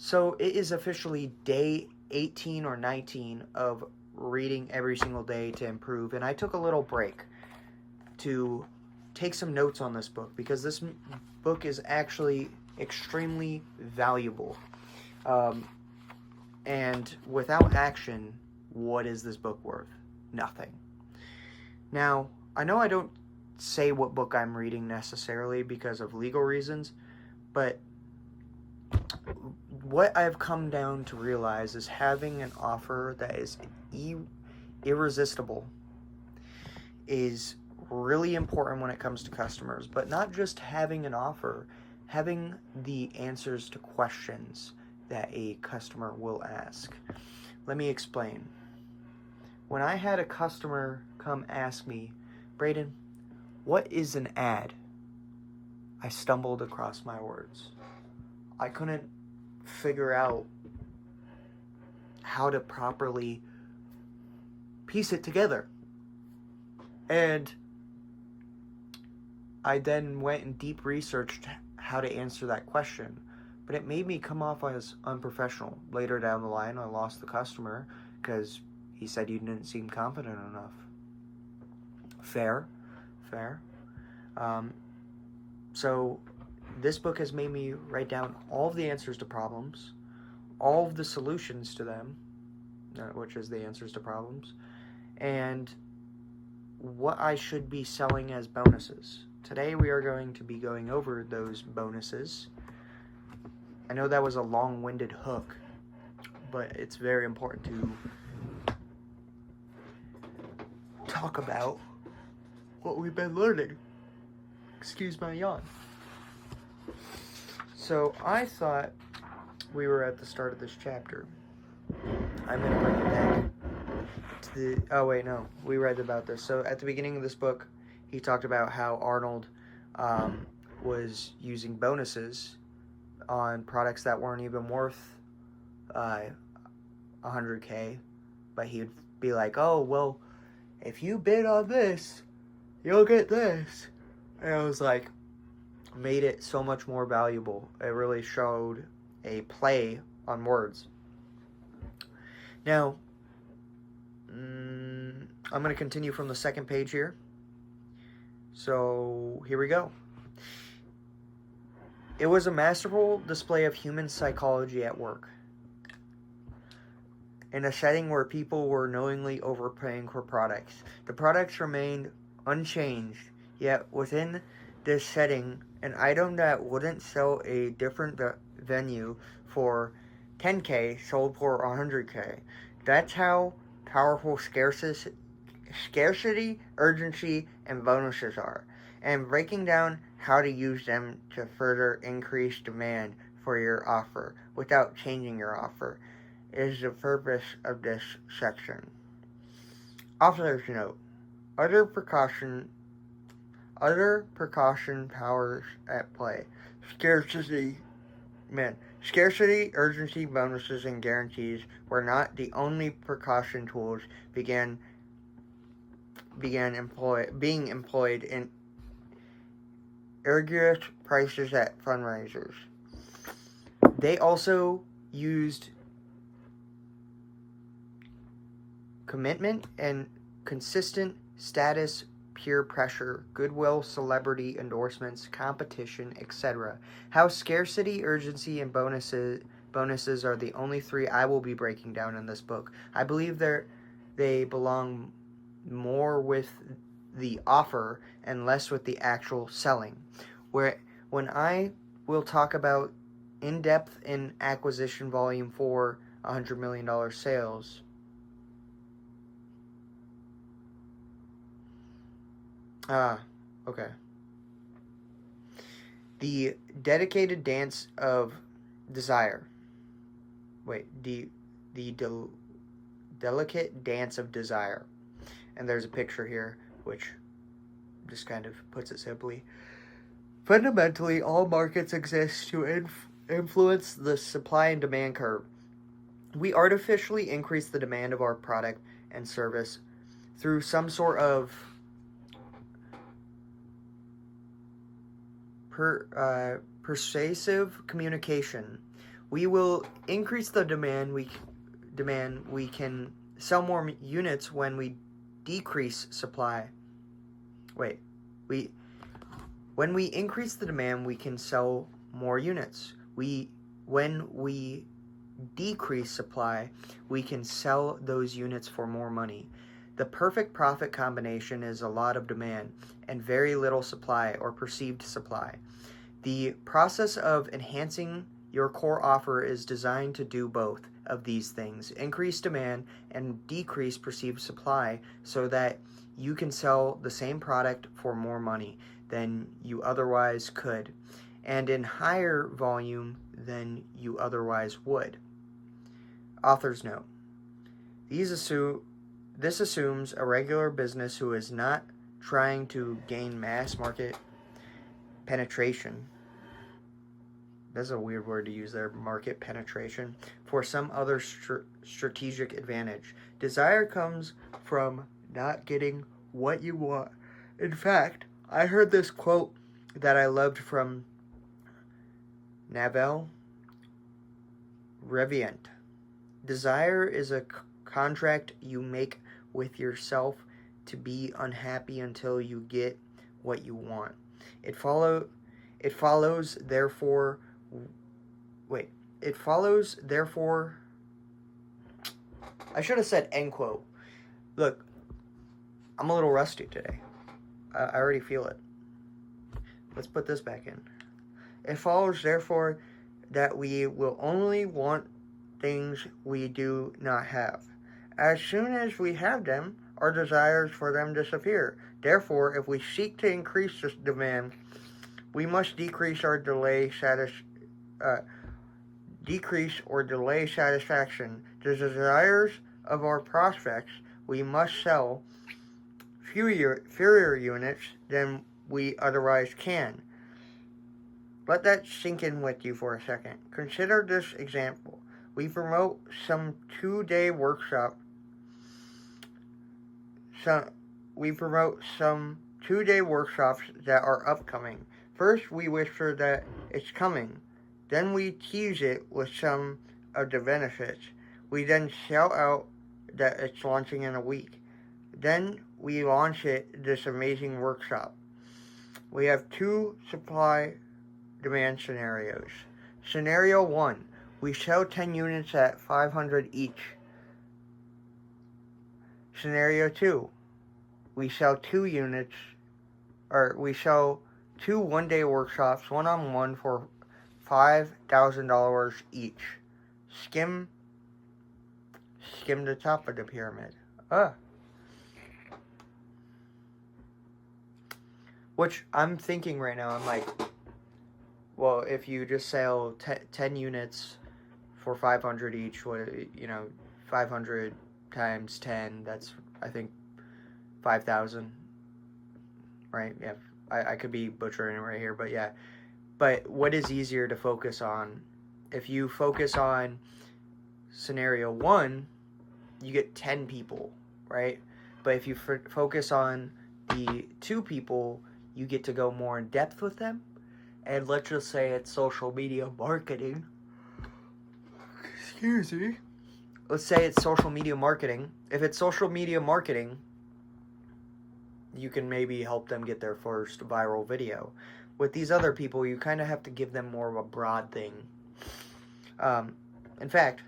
So it is officially day 18 or 19 of reading every single day to improve, and I took a little break to take some notes on this book because this book is actually extremely valuable. Um, and without action, what is this book worth? Nothing. Now, I know I don't say what book I'm reading necessarily because of legal reasons, but what I've come down to realize is having an offer that is irresistible is really important when it comes to customers, but not just having an offer, having the answers to questions that a customer will ask. Let me explain. When I had a customer come ask me, Braden, what is an ad? I stumbled across my words. I couldn't figure out how to properly piece it together. And I then went and deep researched how to answer that question, but it made me come off as unprofessional. Later down the line, I lost the customer because he said you didn't seem confident enough. Fair. So this book has made me write down all of the answers to problems, all of the solutions to them, which is the answers to problems, and what I should be selling as bonuses. Today we are going to be going over those bonuses. I know that was a long-winded hook, but it's very important to talk about what we've been learning. Excuse my yawn. So I thought we were at the start of this chapter. I'm going to bring it back to the... Oh, wait, no. We read about this. So at the beginning of this book, he talked about how Arnold was using bonuses on products that weren't even worth $100K. But he would be like, oh, well, if you bid on this, you'll get this. And I was like, made it so much more valuable. It really showed a play on words. Now, I'm going to continue from the second page here. So, here we go. It was a masterful display of human psychology at work. In a setting where people were knowingly overpaying for products. The products remained unchanged, yet within this setting, an item that wouldn't sell a different venue for 10K sold for 100K. That's how powerful scarcity, urgency, and bonuses are, and breaking down how to use them to further increase demand for your offer without changing your offer is the purpose of this section. Author's note. Other precaution powers at play. Scarcity, urgency, bonuses, and guarantees were not the only precaution tools being employed in rigorous prices at fundraisers. They also used commitment and consistent status, peer pressure, goodwill, celebrity endorsements, competition, etc. How scarcity, urgency, and bonuses are the only three I will be breaking down in this book. I believe they belong more with the offer and less with the actual selling. When I will talk about in-depth in acquisition volume for $100 million sales, okay. The dedicated dance of desire. Delicate dance of desire. And there's a picture here, which just kind of puts it simply. Fundamentally, all markets exist to influence the supply and demand curve. We artificially increase the demand of our product and service through some sort of persuasive communication We will increase the demand. We can sell more units when we decrease supply. When we increase the demand, we can sell more units. When we decrease supply, we can sell those units for more money. The perfect profit combination is a lot of demand and very little supply or perceived supply. The process of enhancing your core offer is designed to do both of these things: increase demand and decrease perceived supply, so that you can sell the same product for more money than you otherwise could, and in higher volume than you otherwise would. Author's note: This assumes a regular business who is not trying to gain mass market penetration. That's a weird word to use there, market penetration, for some other strategic advantage. Desire comes from not getting what you want. In fact, I heard this quote that I loved from Naval Ravikant. Desire is a contract you make with yourself to be unhappy until you get what you want. It follows, therefore, I should have said end quote. Look, I'm a little rusty today. I already feel it. Let's put this back in. It follows, therefore, that we will only want things we do not have. As soon as we have them, our desires for them disappear. Therefore, if we seek to increase this demand, we must decrease or delay satisfaction. The desires of our prospects, we must sell fewer units than we otherwise can. Let that sink in with you for a second. Consider this example. We promote some 2-day workshops that are upcoming. First, we whisper that it's coming. Then we tease it with some of the benefits. We then shout out that it's launching in a week. Then we launch this amazing workshop. We have 2 supply-demand scenarios. Scenario 1, we sell 10 units at $500 each. Scenario 2, we sell 2 one-day workshops, one-on-one, for $5,000 each. Skim the top of the pyramid. Which I'm thinking right now, I'm like, well, if you just sell 10 units for $500 each, 500 times 10, that's, I think, 5,000, right? Yeah, I could be butchering it right here, but yeah. But what is easier to focus on? If you focus on scenario 1, you get 10 people, right? But if you focus on the 2 people, you get to go more in depth with them. And let's just say it's social media marketing. Excuse me. Let's say it's social media marketing. If it's social media marketing, you can maybe help them get their first viral video. With these other people, you kind of have to give them more of a broad thing. In fact,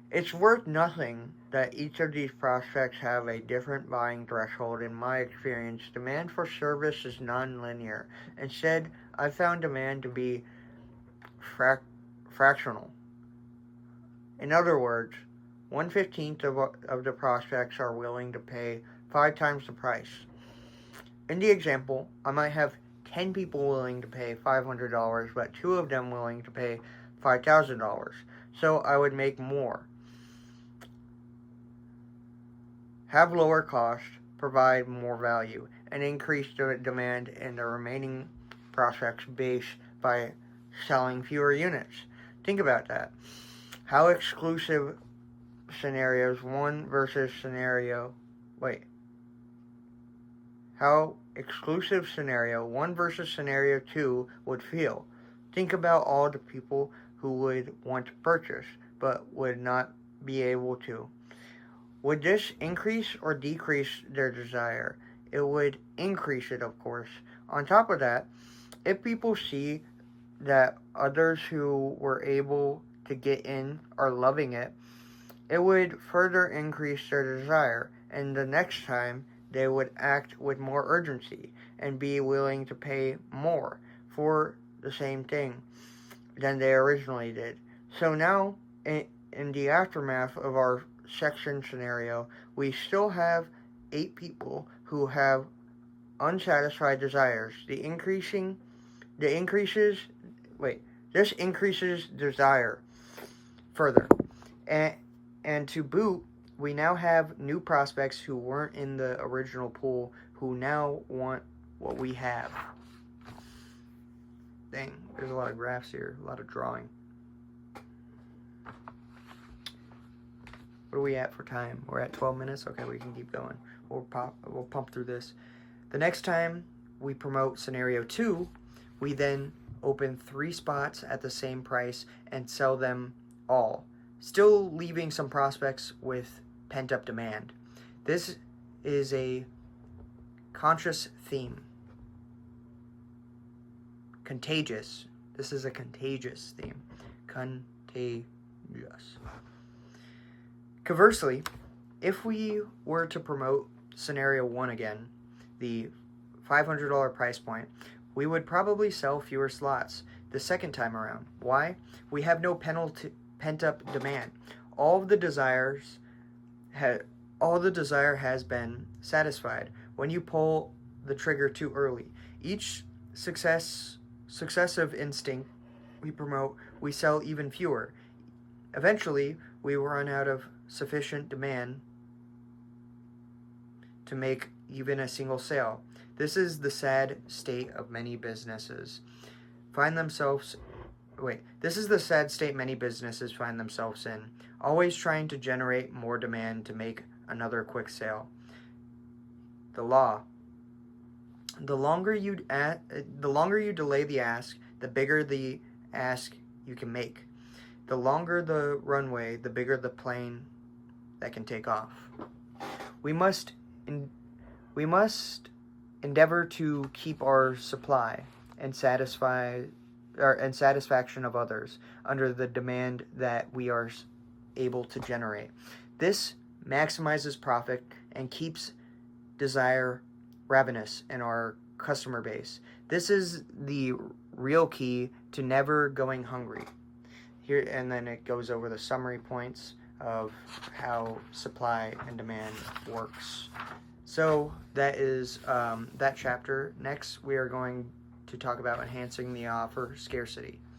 it's worth nothing that each of these prospects have a different buying threshold. In my experience, demand for service is non-linear. Instead, I found demand to be fractional. In other words, 1/15 of the prospects are willing to pay 5 times the price. In the example, I might have 10 people willing to pay $500, but 2 of them willing to pay $5,000. So I would make more. Have lower cost, provide more value, and increase the demand in the remaining prospects base by selling fewer units. Think about that. How exclusive scenario 1 versus scenario 2 would feel. Think about all the people who would want to purchase but would not be able to. Would this increase or decrease their desire? It would increase it, of course. On top of that, if people see that others who were able to get in are loving it, it would further increase their desire, and the next time they would act with more urgency and be willing to pay more for the same thing than they originally did. So now, in the aftermath of our section scenario, we still have 8 people who have unsatisfied desires. This increases desire further. And to boot, we now have new prospects who weren't in the original pool who now want what we have. Dang, there's a lot of graphs here, a lot of drawing. What are we at for time? We're at 12 minutes? Okay, we can keep going. We'll pump through this. The next time we promote scenario 2, we then open 3 spots at the same price and sell them all, still leaving some prospects with pent-up demand. This is a conscious theme. Contagious. This is a contagious theme. Contagious. Conversely, if we were to promote scenario 1 again, the $500 price point, we would probably sell fewer slots the second time around. Why? We have no pent-up demand. All the desire has been satisfied when you pull the trigger too early. Each successive instinct we promote, we sell even fewer. Eventually, we run out of sufficient demand to make even a single sale. This is the sad state of many businesses This is the sad state many businesses find themselves in, always trying to generate more demand to make another quick sale. The law. The longer you delay the ask, the bigger the ask you can make. The longer the runway, the bigger the plane that can take off. We must endeavor to keep our supply and satisfaction of others under the demand that we are able to generate. This maximizes profit and keeps desire ravenous in our customer base. This is the real key to never going hungry. Here, and then it goes over the summary points of how supply and demand works. So that is that chapter. Next, we are going to talk about enhancing the offer scarcity.